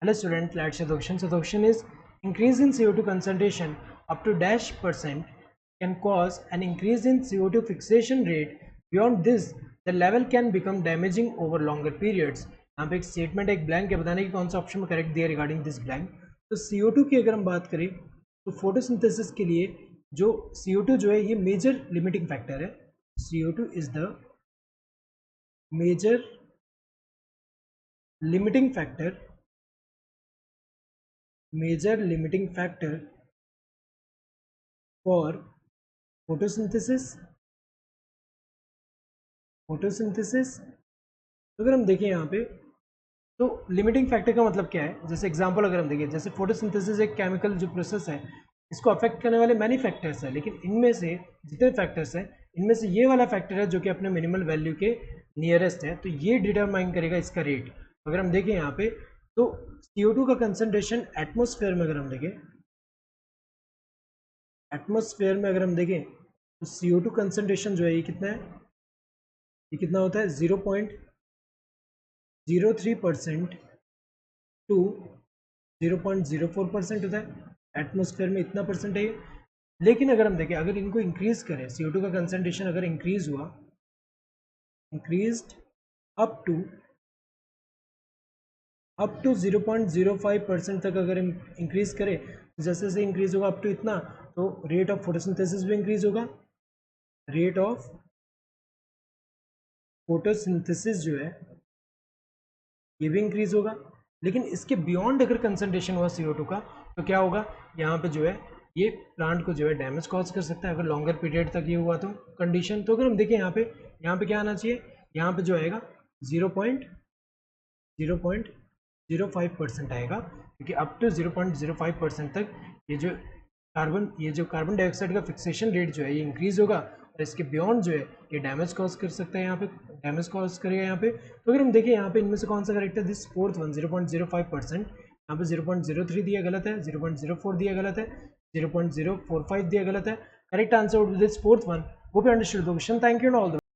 Hello student, let's see the question. So the question is increase in CO2 concentration up to dash percent can cause an increase in CO2 fixation rate. Beyond this, the level can become damaging over longer periods. यहाँ पे एक statement एक blank है, बताने की कौन सा option में करेक्ट दिया रिगार्डिंग दिस ब्लैंक. तो CO2 की अगर हम बात करें तो फोटोसिंथेसिस के लिए जो CO2 जो है ये मेजर लिमिटिंग फैक्टर है. CO2 is the major limiting factor for photosynthesis. अगर हम देखें यहाँ पे तो लिमिटिंग फैक्टर का मतलब क्या है, जैसे एग्जांपल अगर हम देखें, जैसे फोटोसिंथेसिस एक केमिकल जो प्रोसेस है इसको अफेक्ट करने वाले मैनी फैक्टर्स है, लेकिन इनमें से जितने फैक्टर्स हैं इनमें से ये वाला फैक्टर है जो कि अपने मिनिमल वैल्यू के नियरेस्ट है, तो ये डिटरमाइन करेगा इसका रेट. अगर हम देखें यहाँ पे तो CO2 का कंसंट्रेशन एटमॉस्फेयर में अगर हम देखें तो CO2 कंसंट्रेशन जो है ये कितना है, ये कितना होता है 0.03% टू 0.04% होता है. एटमॉस्फेयर में इतना परसेंट है. लेकिन अगर हम देखें अगर इनको इंक्रीज करें, CO2 का कंसंट्रेशन अगर इंक्रीज हुआ, इंक्रीज्ड अप टू 0.05% तक अगर इंक्रीज करें, तो जैसे जैसे इंक्रीज होगा अप टू इतना, तो रेट ऑफ फोटोसिंथेसिस भी इंक्रीज होगा. रेट ऑफ फोटोसिंथेसिस जो है ये भी इंक्रीज होगा. लेकिन इसके बियॉन्ड अगर कंसंट्रेशन हुआ CO2 का तो क्या होगा, यहाँ पे जो है ये प्लांट को जो है डैमेज कॉज कर सकता है अगर लॉन्गर पीरियड तक ये हुआ तो कंडीशन. तो अगर हम देखें यहाँ पे क्या आना चाहिए, यहाँ पे जो आएगा 0.05% आएगा, क्योंकि अप टू 0.05% तक ये जो कार्बन डाइऑक्साइड का फिक्सेशन रेट जो है ये इंक्रीज होगा, और इसके बियॉन्ड जो है ये डैमेज कॉज कर सकता है, यहाँ पे डैमेज कॉज करेगा यहाँ पे. तो अगर हम देखें यहाँ पे इनमें से कौन सा करेक्ट है, दिस फोर्थ वन 0.05%. यहाँ पे 0.03 दिया गलत है, 0.04 दिया गलत है, 0.045 दिया गलत है. Correct answer would be this fourth one. Hope you understood the question. Thank you and all the